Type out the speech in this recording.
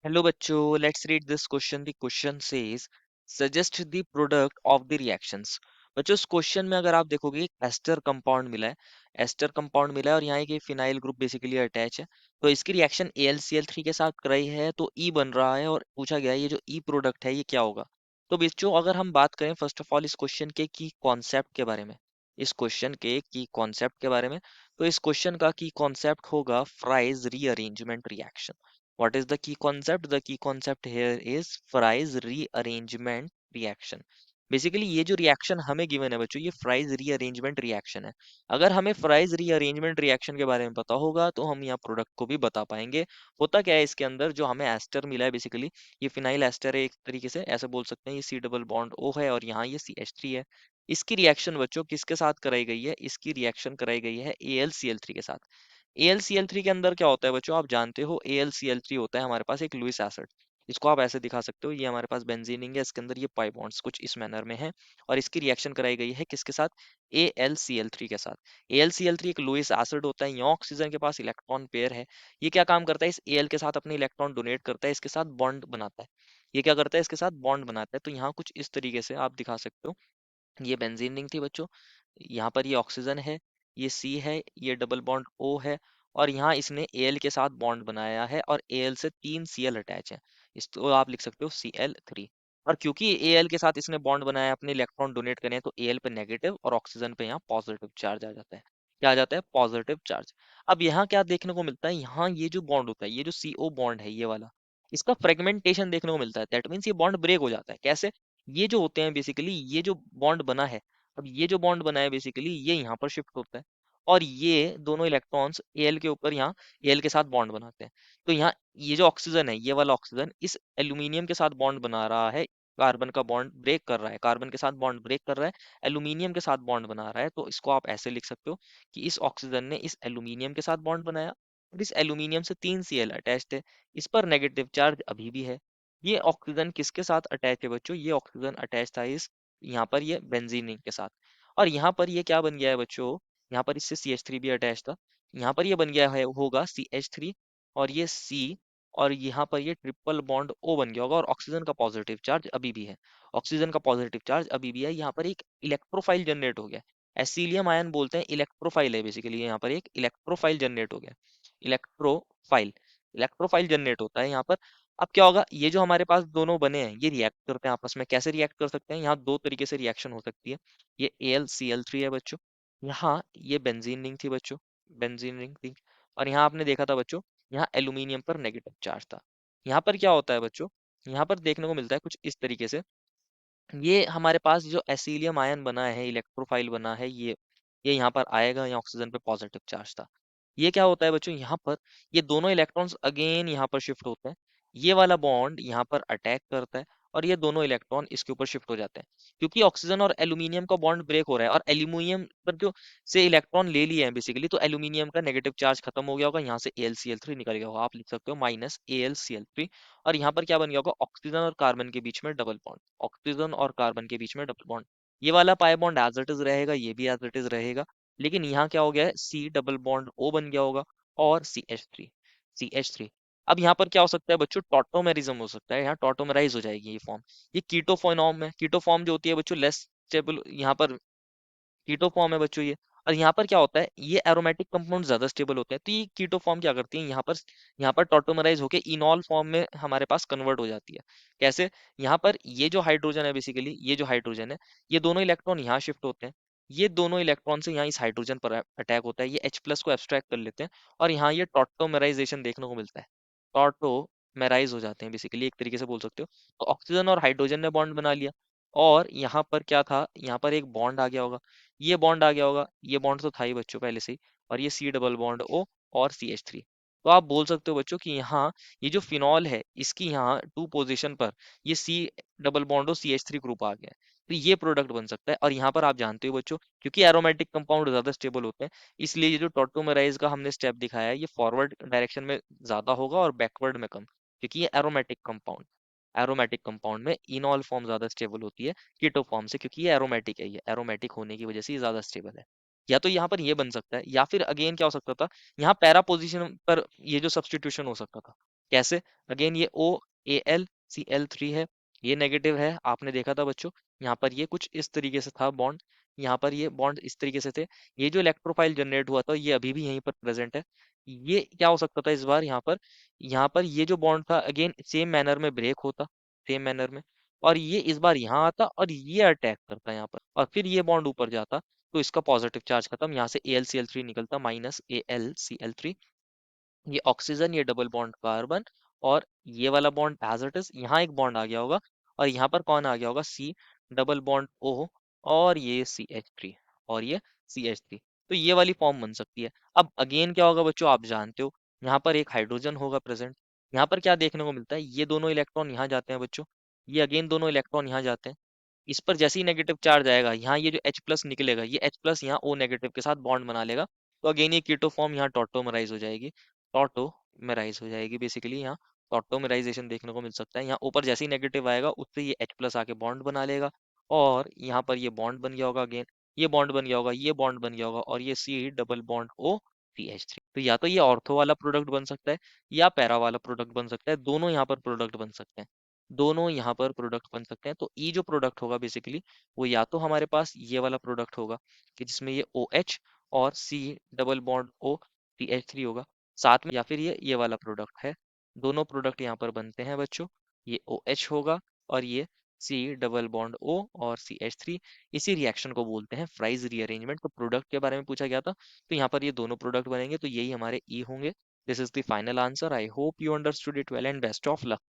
Hello बच्चों, let's read this question. The question says suggest the product of the reactions. बच्चों इस question में अगर आप देखोगे एक एस्टर कंपाउंड मिला है। एस्टर कंपाउंड मिला है और यहाँ एक फिनाइल ग्रुप बेसिकली अटैच है। तो इसकी रिएक्शन AlCl3 के साथ कराई है तो E बन रहा है और पूछा गया है ये जो E प्रोडक्ट है ये क्या होगा। तो बच्चों अगर हम बात करें फर्स्ट ऑफ ऑल इस क्वेश्चन के की कॉन्सेप्ट के बारे में, इस क्वेश्चन के की कॉन्सेप्ट के बारे में, तो इस क्वेश्चन का की कॉन्सेप्ट होगा fries rearrangement reaction. What is the key concept? The key concept here is Fry's rearrangement reaction. Basically ये जो रिएक्शन हमें गिवन है बच्चों ये फ्राइज रीअरेंजमेंट रिएक्शन है. अगर हमें फ्राइज रीअरेंजमेंट रिएक्शन के बारे में पता होगा तो हम यहाँ प्रोडक्ट को भी बता पाएंगे. होता क्या है इसके अंदर जो हमें एस्टर मिला है बेसिकली ये फिनाइल एस्टर है, एक तरीके से ऐसे बोल सकते हैं. ये सी डबल बॉन्ड ओ है और यहाँ ये CH3 है. इसकी रिएक्शन बच्चों किसके साथ कराई गई है? इसकी रिएक्शन कराई गई है AlCl3 के साथ. AlCl3 के अंदर क्या होता है बच्चों? आप जानते हो AlCl3 होता है हमारे पास एक लुईस एसिड. इसको आप ऐसे दिखा सकते हो, ये हमारे पास बेंजीनिंग है, इसके अंदर ये पाई बॉन्ड्स कुछ इस मैनर में है और इसकी रिएक्शन कराई गई है किसके साथ? AlCl3 के साथ. AlCl3 एक लुईस एसिड होता है, यहाँ ऑक्सीजन के पास इलेक्ट्रॉन पेयर है. ये क्या काम करता है? इस Al के साथ अपने इलेक्ट्रॉन डोनेट करता है, इसके साथ बॉन्ड बनाता है. ये क्या करता है? इसके साथ बॉन्ड बनाता है. तो यहाँ कुछ इस तरीके से आप दिखा सकते हो. ये बेंजीन रिंग थी बच्चों. यहाँ पर ये ऑक्सीजन है, ये सी है, ये डबल बॉन्ड ओ है और यहाँ इसने Al के साथ बॉन्ड बनाया है और Al से 3Cl अटैच है. इस तो आप लिख सकते हो Cl3. और क्योंकि Al के साथ इसने बॉन्ड बनाया है, अपने इलेक्ट्रॉन डोनेट करें तो Al पे नेगेटिव और ऑक्सीजन पे यहाँ पॉजिटिव चार्ज आ जाता है. क्या आ जाता है? Positive charge. अब यहाँ क्या देखने को मिलता है? यहाँ ये जो बॉन्ड होता है, ये जो CO बॉन्ड है ये वाला, इसका फ्रेगमेंटेशन देखने को मिलता है. दैट मीन्स ये बॉन्ड ब्रेक हो जाता है. कैसे? ये जो होते हैं बेसिकली, ये जो बॉन्ड बना है, अब ये जो बॉन्ड बना है बेसिकली ये यहाँ पर शिफ्ट होता है और ये दोनों इलेक्ट्रॉन्स Al के ऊपर यहाँ Al के साथ बॉन्ड बनाते हैं. तो यहाँ ये जो ऑक्सीजन है, ये वाला ऑक्सीजन इस एल्यूमिनियम के साथ बॉन्ड बना रहा है, कार्बन का बॉन्ड ब्रेक कर रहा है, कार्बन के साथ बॉन्ड ब्रेक कर रहा है, एल्यूमिनियम के साथ बॉन्ड बना रहा है. तो इसको आप ऐसे लिख सकते हो कि इस ऑक्सीजन ने इस एल्यूमिनियम के साथ बॉन्ड बनाया और इस एल्यूमिनियम से 3Cl अटैच्ड है, इस पर नेगेटिव चार्ज अभी भी है. ये ऑक्सीजन किसके साथ अटैच है बच्चों? ये ऑक्सीजन अटैच था इस यहाँ पर ये बेंजीन के साथ. और यहाँ पर ये क्या बन गया है बच्चों? यहाँ पर इससे CH3 भी अटैच था. यहाँ पर ये बन गया है होगा CH3 और ये C और यहाँ पर ये ट्रिपल बॉन्ड O बन गया होगा और ऑक्सीजन का पॉजिटिव चार्ज अभी भी है. ऑक्सीजन का पॉजिटिव चार्ज अभी भी है. यहाँ पर एक इलेक्ट्रोफाइल जनरेट हो गया. एसिलियम आयन बोलते हैं, इलेक्ट्रोफाइल है बेसिकली. यहाँ पर एक इलेक्ट्रोफाइल जनरेट हो गया. इलेक्ट्रोफाइल, इलेक्ट्रोफाइल जनरेट होता है यहाँ पर. अब क्या होगा? ये जो हमारे पास दोनों बने हैं ये रिएक्ट करते हैं आपस में. कैसे रिएक्ट कर सकते हैं? यहाँ दो तरीके से रिएक्शन हो सकती है. ये AlCl3 है बच्चों, यहाँ ये बेंजीन रिंग थी बच्चों, बेंजीन रिंग थी और यहाँ आपने देखा था बच्चों, यहाँ एल्यूमिनियम पर नेगेटिव चार्ज था. यहाँ पर क्या होता है बच्चों? यहाँ पर देखने को मिलता है कुछ इस तरीके से. ये हमारे पास जो एसिलियम आयन बना है, इलेक्ट्रोफाइल बना है, ये यहाँ पर आएगा, यहाँ ऑक्सीजन पे पॉजिटिव चार्ज था. ये क्या होता है बच्चों? यहाँ पर ये दोनों इलेक्ट्रॉन्स अगेन यहाँ पर शिफ्ट होते हैं. ये वाला बॉन्ड यहाँ पर अटैक करता है और ये दोनों इलेक्ट्रॉन इसके ऊपर शिफ्ट हो जाते हैं. क्योंकि ऑक्सीजन और एल्यूमिनियम का बॉन्ड ब्रेक हो रहा है और एल्यूमिनियम पर जो से इलेक्ट्रॉन ले लिए हैं बेसिकली, तो एल्यूमिनियम का नेगेटिव चार्ज खत्म हो गया होगा, यहाँ से AlCl3 निकल गया होगा. आप लिख सकते हो -AlCl3 और यहाँ पर क्या बन गया होगा? ऑक्सीजन और कार्बन के बीच में डबल बॉन्ड, ऑक्सीजन और कार्बन के बीच में डबल बॉन्ड. ये वाला pi bond as it is रहेगा, ये भी एज इट इज रहेगा. लेकिन यहाँ क्या हो गया है? C डबल बॉन्ड O बन गया होगा और CH3. अब यहाँ पर क्या हो सकता है बच्चों? टॉटोमेरिज्म हो सकता है. यहाँ टॉटोमेराइज हो जाएगी ये फॉर्म. ये कीटो फॉर्म है. कीटो फॉर्म जो होती है बच्चों लेस स्टेबल, यहाँ पर कीटो फॉर्म है बच्चों ये. और यहाँ पर क्या होता है? ये एरोमेटिक कंपाउंड ज्यादा स्टेबल होते हैं. तो ये कीटो फॉर्म क्या करती है? यहाँ पर टॉटोमराइज होकर इनॉल फॉर्म में हमारे पास कन्वर्ट हो जाती है. कैसे? यहाँ पर ये जो हाइड्रोजन है बेसिकली, ये जो हाइड्रोजन है, ये दोनों इलेक्ट्रॉन यहाँ शिफ्ट होते हैं. ये दोनों इलेक्ट्रॉन से यहाँ इस हाइड्रोजन पर अटैक होता है, ये H+ को एब्स्ट्रैक्ट कर लेते हैं और यहाँ ये टॉटोमेराइजेशन देखने को मिलता है. टॉटोमेराइज हो जाते हैं बेसिकली, एक तरीके से बोल सकते हो. तो ऑक्सीजन और हाइड्रोजन ने बॉन्ड बना लिया और यहाँ पर क्या था? यहाँ पर एक बॉन्ड आ गया होगा, ये बॉन्ड आ गया होगा. ये बॉन्ड तो था ही बच्चों पहले से ही. और ये C डबल बॉन्ड O और CH3. तो आप बोल सकते हो बच्चों कि यहाँ ये जो फिनॉल है इसकी यहाँ 2 पोजीशन पर ये C double bond O CH3 group आ गया है. तो ये प्रोडक्ट बन सकता है. और यहाँ पर आप जानते हो बच्चों, क्योंकि एरोमेटिक कंपाउंड ज्यादा स्टेबल होते हैं, इसलिए ये जो टॉटोमेराइज का हमने स्टेप दिखाया है ये फॉरवर्ड डायरेक्शन में ज्यादा होगा और बैकवर्ड में कम, क्योंकि ये एरोमेटिक कंपाउंड में इनॉल फॉर्म ज्यादा स्टेबल होती है कीटो फॉर्म से, क्योंकि ये एरोमेटिक है. ये एरोमेटिक होने की वजह से ये ज्यादा स्टेबल है. या तो यहाँ पर ये बन सकता है, या फिर अगेन क्या हो सकता था? यहाँ पैरा पोजीशन पर ये जो सब्सटीट्यूशन हो सकता था. कैसे? अगेन ये OAlCl3 है, ये नेगेटिव है, आपने देखा था बच्चों। यहाँ पर ये कुछ इस तरीके से था बॉन्ड, यहाँ पर ये बॉन्ड इस तरीके से थे। ये जो इलेक्ट्रोफाइल जनरेट हुआ था ये अभी भी यहीं पर प्रेजेंट है। ये क्या हो सकता था इस बार यहाँ पर ये जो बॉन्ड था अगेन सेम मैनर में ब्रेक होता, सेम मैनर में, और ये इस बार यहाँ आता और ये अटैक करता यहाँ पर, और फिर ये बॉन्ड ऊपर जाता, तो इसका पॉजिटिव चार्ज खत्म, यहाँ से AlCl3 निकलता, -AlCl3। ये ऑक्सीजन, ये डबल बॉन्ड कार्बन, और ये वाला बॉन्ड एज इट इज, यहाँ एक बॉन्ड आ गया होगा, और यहाँ पर कौन आ गया होगा, C डबल बॉन्ड O, और ये CH3, और ये CH3। तो ये वाली फॉर्म बन सकती है। अब अगेन क्या होगा बच्चों, आप जानते हो, यहाँ पर एक हाइड्रोजन होगा प्रेजेंट। यहाँ पर क्या देखने को मिलता है, ये दोनों इलेक्ट्रॉन यहाँ जाते हैं बच्चों, ये अगेन दोनों इलेक्ट्रॉन यहाँ जाते हैं। इस पर जैसे ही नेगेटिव चार्ज आएगा, यहाँ ये जो H प्लस निकलेगा, ये H प्लस यहाँ O नेगेटिव के साथ बॉन्ड बना लेगा, तो अगेन ये कीटो फॉर्म यहाँ टॉटोमराइज हो जाएगी, टॉटोमेराइज हो जाएगी बेसिकली। यहाँ टॉटोमेराइजेशन देखने को मिल सकता है। यहाँ ऊपर जैसे ही नेगेटिव आएगा उससे ये H प्लस आके बॉन्ड बना लेगा, और यहाँ पर ये बॉन्ड बन गया होगा अगेन, ये बॉन्ड बन गया होगा, ये बॉन्ड बन गया होगा, और ये C double bond O CH3। तो या तो ये ऑर्थो वाला प्रोडक्ट बन सकता है या पैरा वाला प्रोडक्ट बन सकता है, दोनों यहाँ पर प्रोडक्ट बन सकते हैं, दोनों यहाँ पर प्रोडक्ट बन सकते हैं। तो ई जो प्रोडक्ट होगा बेसिकली, वो या तो हमारे पास ये वाला प्रोडक्ट होगा कि जिसमें ये OH और C double bond O CH3 होगा साथ में, या फिर ये वाला प्रोडक्ट है। दोनों प्रोडक्ट यहाँ पर बनते हैं बच्चों, ये OH होगा और ये C डबल बॉन्ड O और CH3। इसी रिएक्शन को बोलते हैं फ्राइज रीअरेंजमेंट। तो प्रोडक्ट के बारे में पूछा गया था, तो यहाँ पर ये दोनों प्रोडक्ट बनेंगे, तो यही हमारे ई होंगे। This is the final answer. I hope you understood it well and best of luck.